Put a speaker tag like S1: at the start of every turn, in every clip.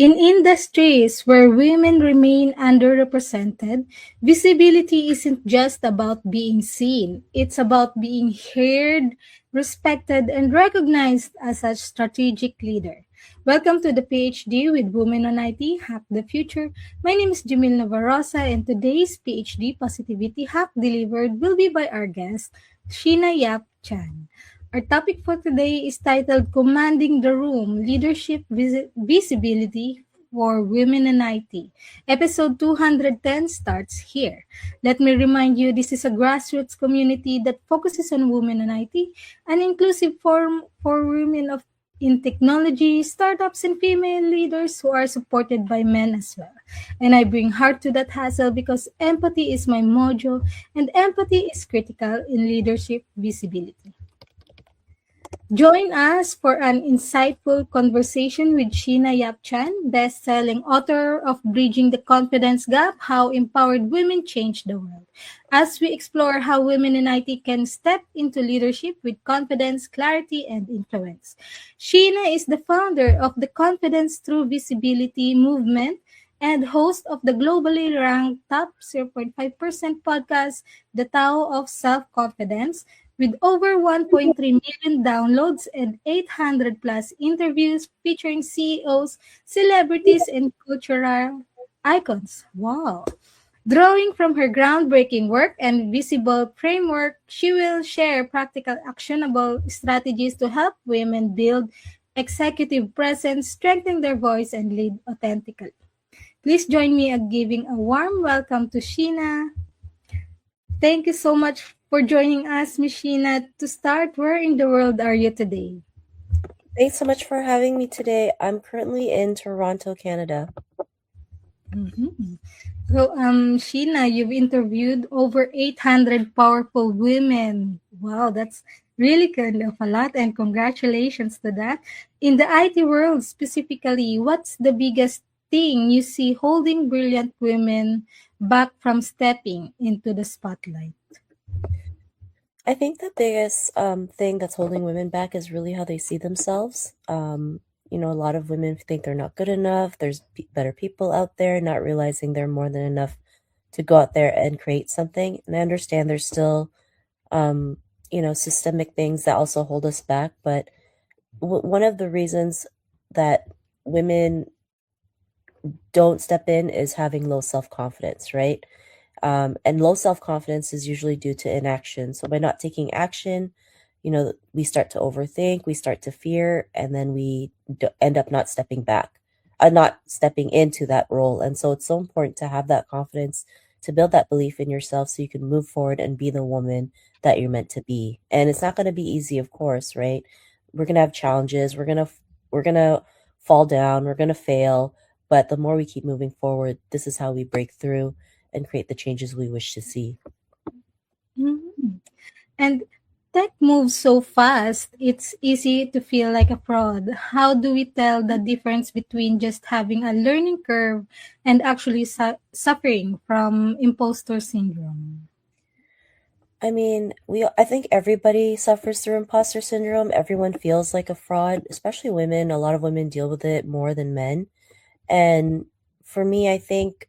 S1: In industries where women remain underrepresented, visibility isn't just about being seen, it's about being heard, respected, and recognized as a strategic leader. Welcome to the PhD with Women on IT Hack the Future. My name is Jemille Navarosa, and today's PhD Positivity Hack delivered will be by our guest, Sheena Yap Chan. Our topic for today is titled Commanding the Room Leadership Visibility for Women in IT. Episode 210 starts here. Let me remind you this is a grassroots community that focuses on women in IT, an inclusive forum for women in technology, startups, and female leaders who are supported by men as well. And I bring heart to that hassle because empathy is my mojo, and empathy is critical in leadership visibility. Join us for an insightful conversation with Sheena Yap Chan, best-selling author of Bridging the Confidence Gap: How Empowered Women Change the World, as we explore how women in IT can step into leadership with confidence, clarity, and influence. Sheena is the founder of the Confidence Through Visibility movement and host of the globally ranked top 0.5% podcast, The Tao of Self-Confidence, with over 1.3 million downloads and 800 plus interviews featuring CEOs, celebrities, and cultural icons. Wow. Drawing from her groundbreaking work and visible framework, she will share practical, actionable strategies to help women build executive presence, strengthen their voice, and lead authentically. Please join me in giving a warm welcome to Sheena. Thank you so much for joining us, Miss Sheena. To start, where in the world are you today?
S2: Thanks so much for having me today. I'm currently in Toronto, Canada.
S1: Mhm. So, Sheena, you've interviewed over 800 powerful women. Wow, that's really kind of a lot, and congratulations to that. In the IT world specifically, what's the biggest thing you see holding brilliant women back from stepping into the spotlight?
S2: I think the biggest thing that's holding women back is really how they see themselves. A lot of women think they're not good enough. There's better people out there, not realizing they're more than enough to go out there and create something. And I understand there's still, systemic things that also hold us back. But one of the reasons that women don't step in is having low self-confidence, right? And low self-confidence is usually due to inaction. So by not taking action, we start to overthink, we start to fear, and then we end up not stepping into that role. And so it's so important to have that confidence, to build that belief in yourself so you can move forward and be the woman that you're meant to be. And it's not going to be easy, of course, right? We're going to have challenges. We're going to fall down, we're going to fail, but the more we keep moving forward, this is how we break through and create the changes we wish to see.
S1: Mhm. And tech moves so fast, it's easy to feel like a fraud. How do we tell the difference between just having a learning curve and actually suffering from imposter syndrome?
S2: I think everybody suffers through imposter syndrome. Everyone feels like a fraud, especially women. A lot of women deal with it more than men. And for me, I think,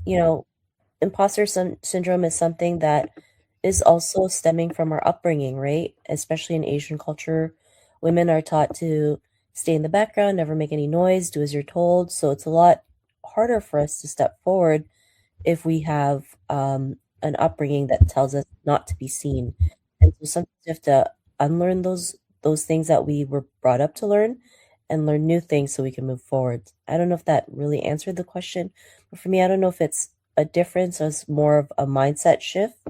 S2: you know, syndrome is something that is also stemming from our upbringing, right? Especially in Asian culture, women are taught to stay in the background, never make any noise, do as you're told. So it's a lot harder for us to step forward if we have an upbringing that tells us not to be seen. And so sometimes you have to unlearn those things that we were brought up to learn and learn new things so we can move forward. I don't know if that really answered the question, but for me, I don't know if it's a difference or it's more of a mindset shift.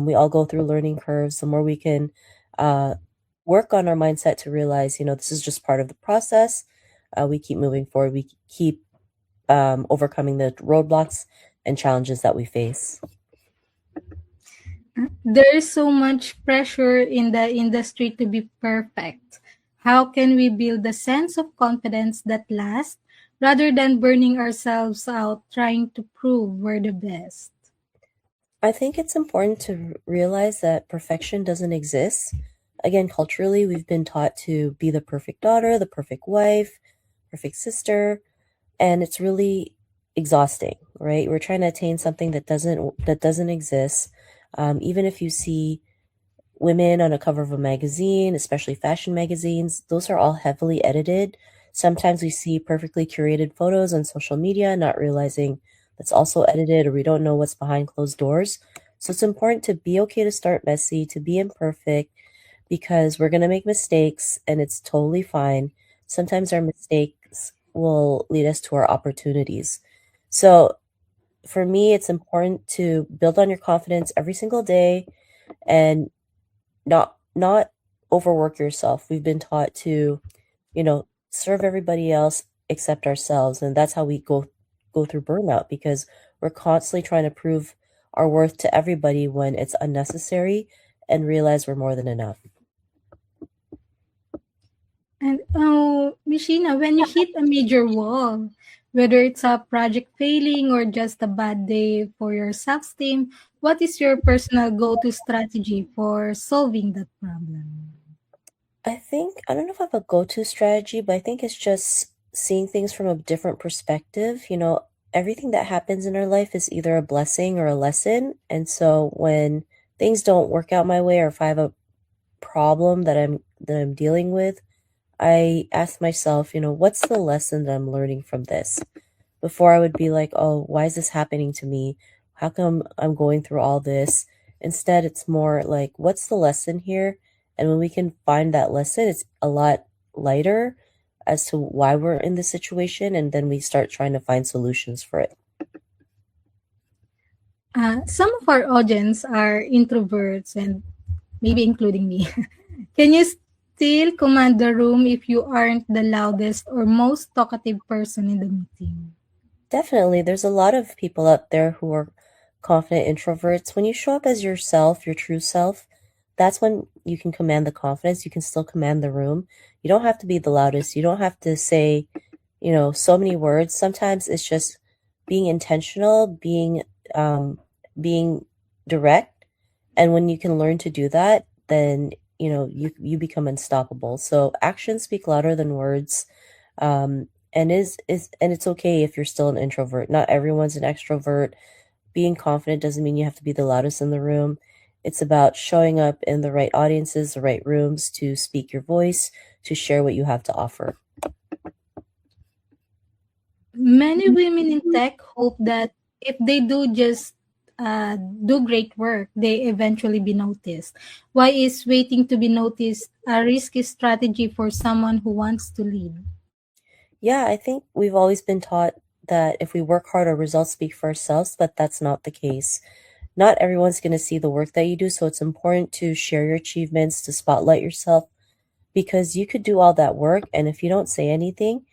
S2: We all go through learning curves. The more we can uh, work on our mindset to realize, this is just part of the process. We keep moving forward. We keep overcoming the roadblocks and challenges that we face.
S1: There is so much pressure in the industry to be perfect. How can we build a sense of confidence that lasts rather than burning ourselves out trying to prove we're the best?
S2: I think it's important to realize that perfection doesn't exist. Again, culturally, we've been taught to be the perfect daughter, the perfect wife, perfect sister, and it's really exhausting, right? We're trying to attain something that doesn't exist. Even if you see women on a cover of a magazine, especially fashion magazines, those are all heavily edited. Sometimes we see perfectly curated photos on social media, not realizing that's also edited, or we don't know what's behind closed doors. So it's important to be okay to start messy, to be imperfect, because we're going to make mistakes and it's totally fine. Sometimes our mistakes will lead us to our opportunities. So for me, it's important to build on your confidence every single day and not overwork yourself. We've been taught to, serve everybody else except ourselves, and that's how we go through burnout because we're constantly trying to prove our worth to everybody when it's unnecessary and realize we're more than enough.
S1: And Mishina, when you hit a major wall, whether it's a project failing or just a bad day for your self-esteem, what is your personal go-to strategy for solving that problem?
S2: I don't know if I have a go-to strategy, but I think it's just seeing things from a different perspective. Everything that happens in our life is either a blessing or a lesson. And so when things don't work out my way, or if I have a problem that I'm dealing with, I ask myself, what's the lesson that I'm learning from this? Before I would be like, oh, why is this happening to me? How come I'm going through all this? Instead, it's more like, what's the lesson here? And when we can find that lesson, it's a lot lighter as to why we're in this situation. And then we start trying to find solutions for it.
S1: Some of our audience are introverts and maybe including me. Can you still command the room if you aren't the loudest or most talkative person in the meeting?
S2: Definitely, there's a lot of people out there who are confident introverts. When you show up as yourself, your true self, that's when you can command the confidence. You can still command the room. You don't have to be the loudest. You don't have to say, so many words. Sometimes it's just being intentional, being direct. And when you can learn to do that, then, you become unstoppable. So actions speak louder than words. And it's okay if you're still an introvert. Not everyone's an extrovert. Being confident doesn't mean you have to be the loudest in the room. It's about showing up in the right audiences, the right rooms to speak your voice, to share what you have to offer.
S1: Many women in tech hope that if they do great work, they eventually be noticed. Why is waiting to be noticed a risky strategy for someone who wants to lead?
S2: Yeah, I think we've always been taught that if we work hard, our results speak for ourselves, but that's not the case. Not everyone's going to see the work that you do, so it's important to share your achievements, to spotlight yourself, because you could do all that work, and if you don't say anything,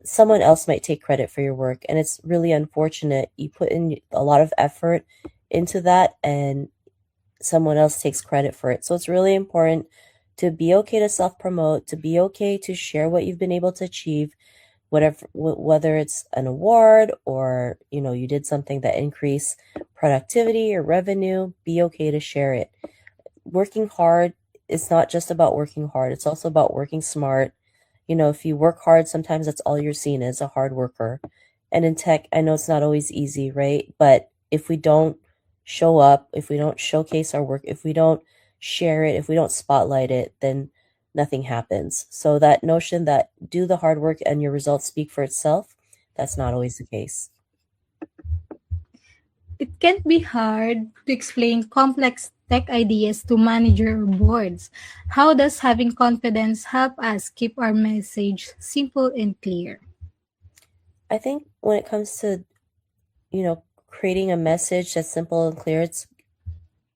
S2: someone else might take credit for your work. And it's really unfortunate. You put in a lot of effort into that, and someone else takes credit for it. So it's really important to be okay to self promote, to be okay to share what you've been able to achieve, whether it's an award or you did something that increased productivity or revenue. Be okay to share it. Working hard is not just about working hard, it's also about working smart. If you work hard, sometimes that's all you're seen as, a hard worker. And in tech, I know it's not always easy, right? But if we don't show up, if we don't showcase our work, if we don't share it, if we don't spotlight it, then nothing happens. So that notion that do the hard work and your results speak for itself, that's not always the case.
S1: It can be hard to explain complex tech ideas to manager or boards. How does having confidence help us keep our message simple and clear?
S2: I think when it comes to, creating a message that's simple and clear, it's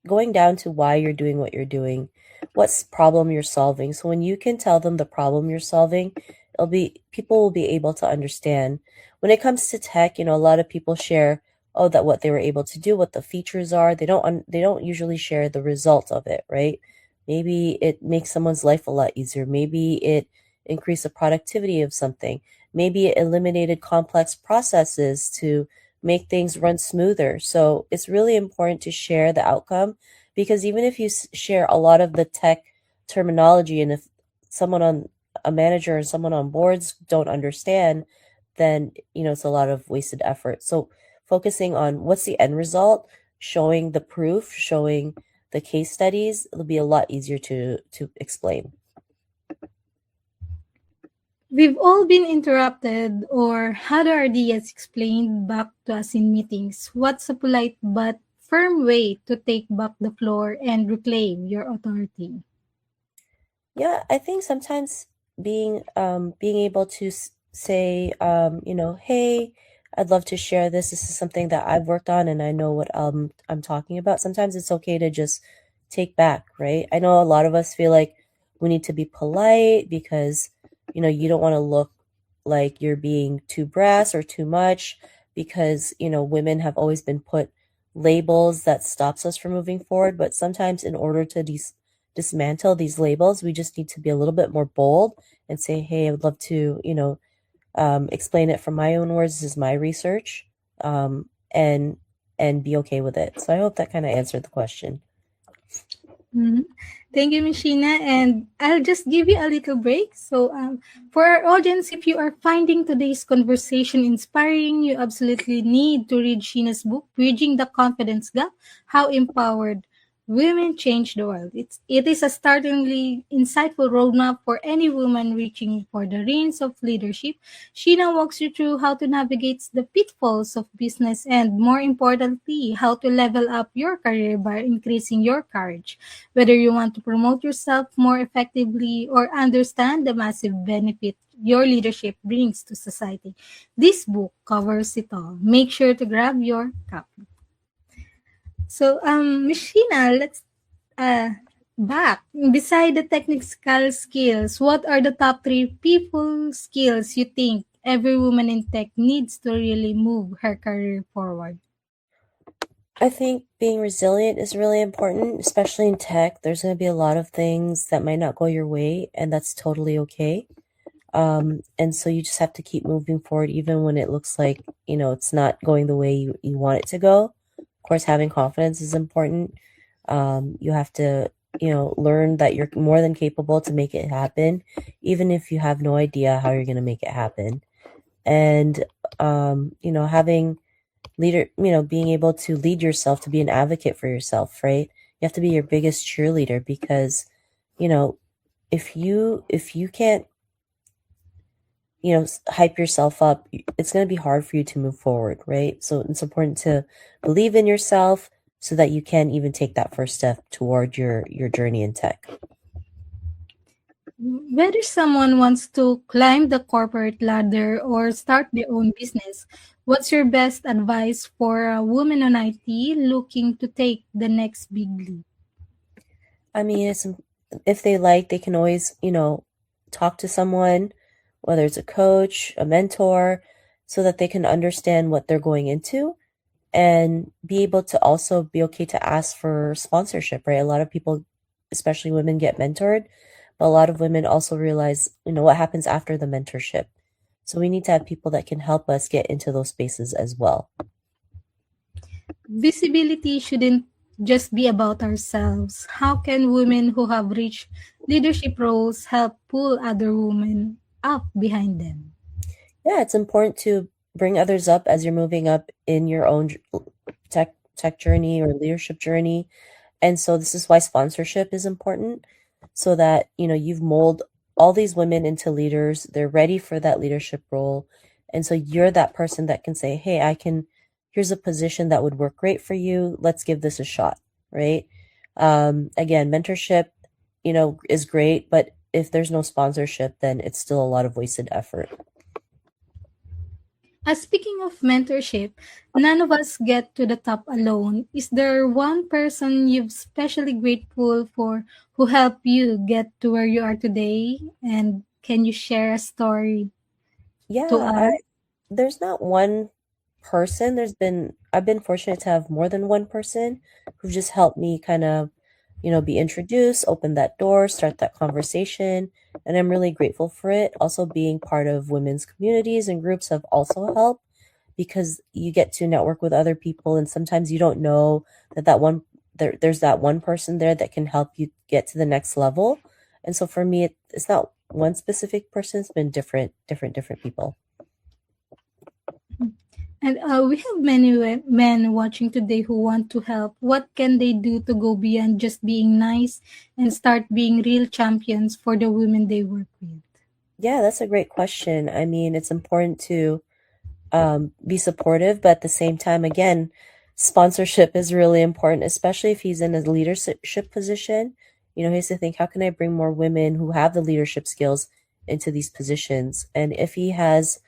S2: going down to why you're doing what you're doing, what's problem you're solving. So when you can tell them the problem you're solving, it'll be people will be able to understand. When it comes to tech, a lot of people share, oh, that what they were able to do, what the features are. They don't usually share the result of it, right? Maybe it makes someone's life a lot easier. Maybe it increased the productivity of something. Maybe it eliminated complex processes to make things run smoother. So it's really important to share the outcome, because even if you share a lot of the tech terminology, and if someone a manager and someone on boards don't understand, then it's a lot of wasted effort. So focusing on what's the end result, showing the proof, showing the case studies, it'll be a lot easier to explain.
S1: We've all been interrupted or had our ideas explained back to us in meetings. What's a polite but firm way to take back the floor and reclaim your authority?
S2: Yeah, I think sometimes being able to say, hey, I'd love to share this. This is something that I've worked on and I know what I'm talking about. Sometimes it's okay to just take back, right? I know a lot of us feel like we need to be polite because you don't want to look like you're being too brass or too much because women have always been put labels that stops us from moving forward. But sometimes in order to dismantle these labels, we just need to be a little bit more bold and say, hey, I would love to, explain it from my own words. This is my research, and be okay with it. So I hope that kind of answered the question.
S1: Mhm. Thank you, Miss Sheena. And I'll just give you a little break. So, for our audience, if you are finding today's conversation inspiring, you absolutely need to read Sheena's book, Bridging the Confidence Gap: How Empowered Women Change the World. It is a startlingly insightful roadmap for any woman reaching for the reins of leadership. Sheena walks you through how to navigate the pitfalls of business and, more importantly, how to level up your career by increasing your courage. Whether you want to promote yourself more effectively or understand the massive benefit your leadership brings to society, this book covers it all. Make sure to grab your copy. So, Mishina, let's uh, back. Beside the technical skills, what are the top three people skills you think every woman in tech needs to really move her career forward?
S2: I think being resilient is really important, especially in tech. There's going to be a lot of things that might not go your way, and that's totally okay. And so you just have to keep moving forward, even when it looks like, it's not going the way you want it to go. Of course, having confidence is important. You have to, learn that you're more than capable to make it happen, even if you have no idea how you're going to make it happen. And, having being able to lead yourself, to be an advocate for yourself, right? You have to be your biggest cheerleader because, you know, if you can't, hype yourself up, it's going to be hard for you to move forward, right? So it's important to believe in yourself so that you can even take that first step toward your journey in tech.
S1: Whether someone wants to climb the corporate ladder or start their own business, what's your best advice for a woman on IT looking to take the next big leap?
S2: I mean, if they like, they can always, talk to someone, whether it's a coach, a mentor, so that they can understand what they're going into and be able to also be okay to ask for sponsorship, right? A lot of people, especially women, get mentored, but a lot of women also realize, what happens after the mentorship. So we need to have people that can help us get into those spaces as well.
S1: Visibility shouldn't just be about ourselves. How can women who have reached leadership roles help pull other women up behind them?
S2: Yeah, it's important to bring others up as you're moving up in your own tech journey or leadership journey. And so this is why sponsorship is important so that, you've molded all these women into leaders. They're ready for that leadership role. And so you're that person that can say, hey, here's a position that would work great for you. Let's give this a shot, right? Again, mentorship, is great, but if there's no sponsorship, then it's still a lot of wasted effort.
S1: Speaking of mentorship, none of us get to the top alone. Is there one person you're especially grateful for who helped you get to where you are today? And can you share a story to
S2: Yeah,
S1: us?
S2: there's not one person. I've been fortunate to have more than one person who just helped me kind of, be introduced, open that door, start that conversation. And I'm really grateful for it. Also, being part of women's communities and groups have also helped because you get to network with other people. And sometimes you don't know there's that one person there that can help you get to the next level. And so for me, it's not one specific person. It's been different people.
S1: And we have many men watching today who want to help. What can they do to go beyond just being nice and start being real champions for the women they work with?
S2: Yeah, that's a great question. I mean, it's important to be supportive, but at the same time, again, sponsorship is really important, especially if he's in a leadership position. He has to think, how can I bring more women who have the leadership skills into these positions? And if he has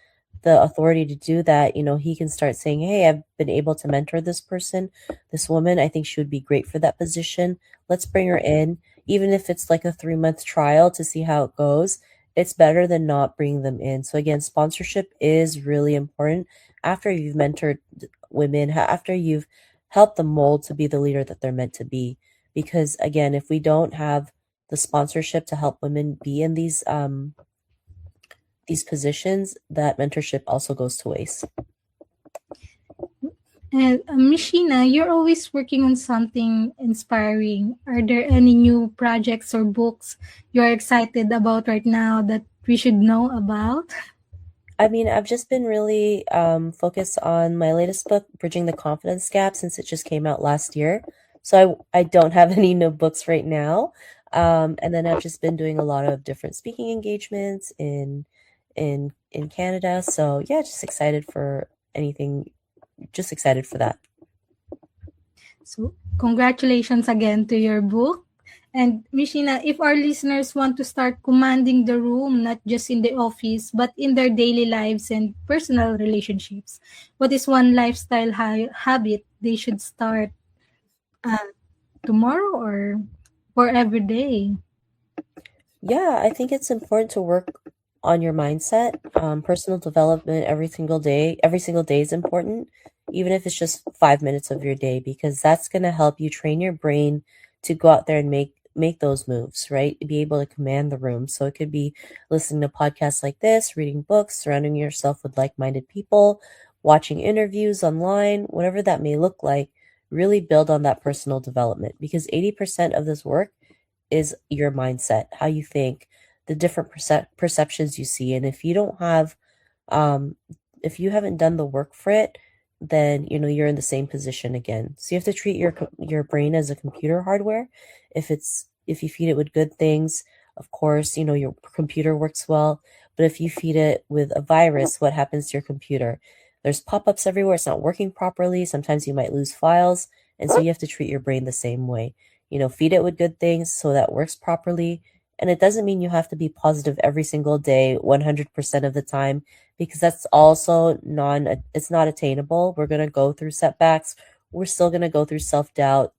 S2: the authority to do that, he can start saying, hey, I've been able to mentor this person, this woman. I think she would be great for that position. Let's bring her in, even if it's like a 3-month trial to see how it goes. It's better than not bringing them in. So again, sponsorship is really important after you've mentored women, after you've helped them mold to be the leader that they're meant to be. Because again, if we don't have the sponsorship to help women be in these positions, that mentorship also goes to waste.
S1: And Miss Sheena, you're always working on something inspiring. Are there any new projects or books you're excited about right now that we should know about?
S2: I mean, I've just been really focused on my latest book, Bridging the Confidence Gap, since it just came out last year. So I don't have any new books right now. And then I've just been doing a lot of different speaking engagements in Canada. So yeah, just excited for anything, just excited for that.
S1: So, congratulations again to your book. And Mishina, if our listeners want to start commanding the room, not just in the office, but in their daily lives and personal relationships, what is one lifestyle habit they should start uh, tomorrow or for every day?
S2: Yeah, I think it's important to work on your mindset. Personal development every single day is important, even if it's just 5 minutes of your day, because that's going to help you train your brain to go out there and make those moves, right? Be able to command the room. So it could be listening to podcasts like this, reading books, surrounding yourself with like-minded people, watching interviews online, whatever that may look like. Really build on that personal development, because 80% of this work is your mindset, how you think, the different perceptions you see. And if you don't have, um, if you haven't done the work for it, then you're in the same position again. So you have to treat your brain as a computer hardware. If you feed it with good things, of course, your computer works well. But if you feed it with a virus, what happens to your computer? There's pop-ups everywhere. It's not working properly. Sometimes you might lose files. And so you have to treat your brain the same way. Feed it with good things so that works properly. And it doesn't mean you have to be positive every single day, 100% of the time, because that's also it's not attainable. We're going to go through setbacks. We're still going to go through self-doubt,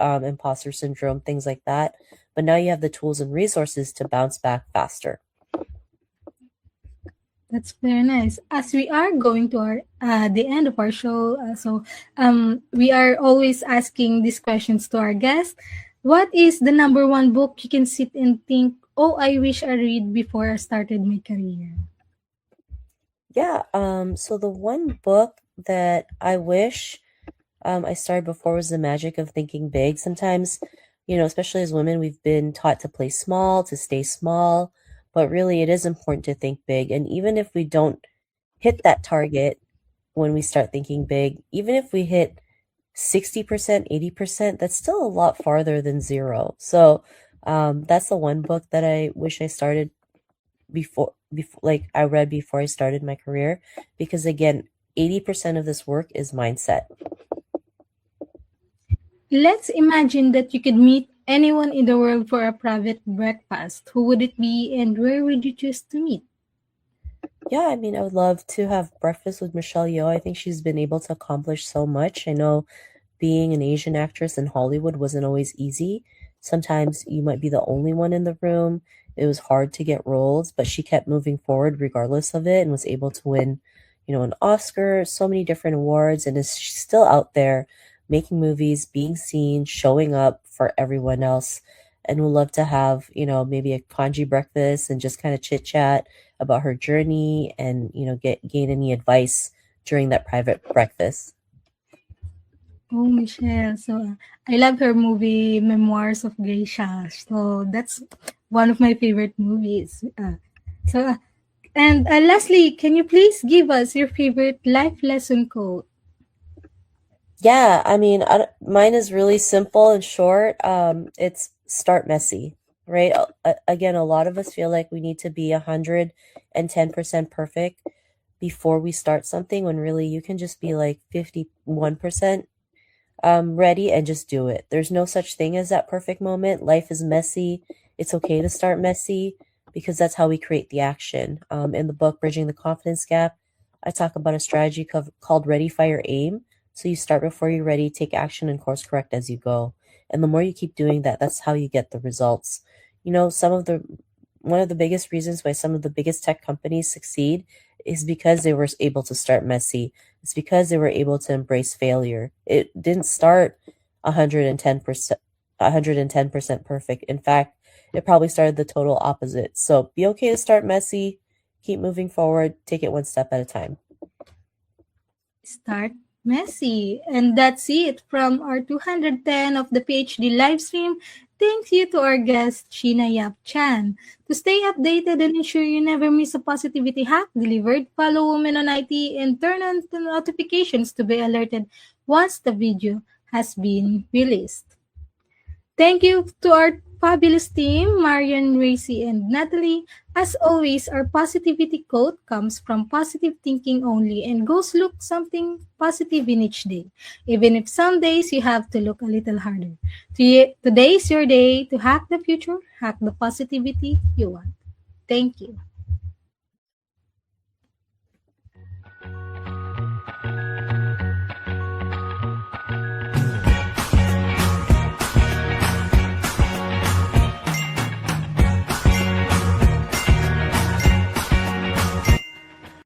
S2: imposter syndrome, things like that. But now you have the tools and resources to bounce back faster.
S1: That's very nice. As we are going to our the end of our show, we are always asking these questions to our guests. What is the number one book you can sit and think, "Oh, I wish I read before I started my career"?
S2: Yeah, so the one book that I wish I started before was The Magic of Thinking Big. Sometimes, especially as women, we've been taught to play small, to stay small, but really it is important to think big. And even if we don't hit that target when we start thinking big, even if we hit 60%, 80%, that's still a lot farther than zero. So that's the one book that I wish I started before like I read before I started my career, because again, 80% of this work is mindset.
S1: Let's imagine that you could meet anyone in the world for a private breakfast. Who would it be, and where would you choose to meet?
S2: Yeah, I mean, I would love to have breakfast with Michelle Yeoh. I think she's been able to accomplish so much. I know being an Asian actress in Hollywood wasn't always easy. Sometimes you might be the only one in the room. It was hard to get roles, but she kept moving forward regardless of it and was able to win, an Oscar, so many different awards, and is still out there making movies, being seen, showing up for everyone else. And would love to have, maybe a congee breakfast and just kind of chit chat about her journey and, gain any advice during that private breakfast.
S1: Oh, Michelle. So I love her movie Memoirs of Geisha. So that's one of my favorite movies. So, and lastly, can you please give us your favorite life lesson quote?
S2: Yeah, I mean, mine is really simple and short. It's start messy, right? Again, a lot of us feel like we need to be 110% perfect before we start something, when really you can just be like 51% ready and just do it. There's no such thing as that perfect moment. Life is messy. It's okay to start messy because that's how we create the action. In the book, Bridging the Confidence Gap, I talk about a strategy called Ready, Fire, Aim. So you start before you're ready, take action, and course correct as you go. And the more you keep doing that, that's how you get the results. You know, one of the biggest reasons why some of the biggest tech companies succeed is because they were able to start messy. It's because they were able to embrace failure. It didn't start 110%, 110% perfect. In fact, it probably started the total opposite. So be okay to start messy, keep moving forward, take it one step at a time.
S1: Start messy. And that's it from our 210 of the PhD live stream. Thank you to our guest, Sheena Yap Chan. To stay updated and ensure you never miss a positivity hack delivered, follow Women on IT and turn on the notifications to be alerted once the video has been released. Thank you to our fabulous team, Marian, Racy, and Natalie. As always, our positivity quote comes from positive thinking only and goes look something positive in each day. Even if some days you have to look a little harder. Today is your day to hack the future, hack the positivity you want. Thank you.